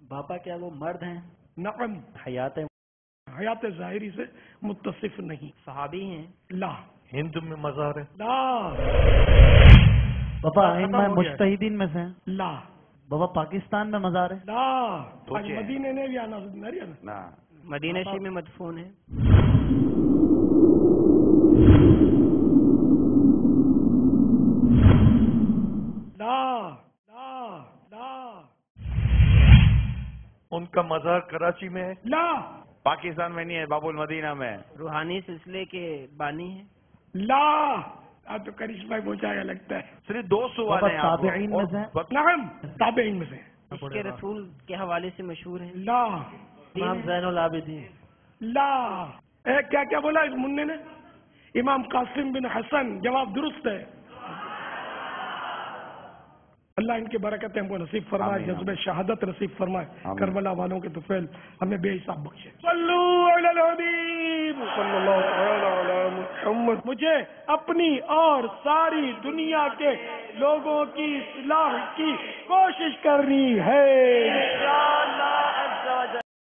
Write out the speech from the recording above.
باپا کیا وہ مرد ہیں؟ نعم. حیات حیات ظاہری سے متصف نہیں. صحابی ہیں؟ لا. ہند میں مزار ہے؟ لا. بابا ائمہ مجتہدین میں سے ہیں؟ لا. بابا پاکستان میں مزار ہے؟ لا. مدینے نے بھی آنا نہ مدینہ شریف میں مدفون ہے؟ لا. لا. لا. ان کا مزار کراچی میں ہے؟ لا. پاکستان میں نہیں ہے، باب المدینہ میں. روحانی سلسلے کے بانی ہیں؟ لا. آپ تو کرشمہ بھائی پہنچا گیا لگتا ہے. صرف 2 سوال ہیں. تابعین میں سے ہیں؟ نعم. تابعین میں سے. اس کے رسول کے حوالے سے مشہور ہیں؟ لا. امام زین العابدین؟ لا. کیا کیا بولا اس منع نے؟ امام قاسم بن حسن. جواب درست ہے. اللہ ان کی برکت ہم کو نصیب فرمائے، آمین. جذبہ شہادت نصیب فرمائے، آمین. کربلا والوں کے طفیل ہمیں بے حساب بخشے. صلو علی الحبیب صلی اللہ تعالی علی محمد. مجھے اپنی اور ساری دنیا کے لوگوں کی اصلاح کی کوشش کرنی ہے.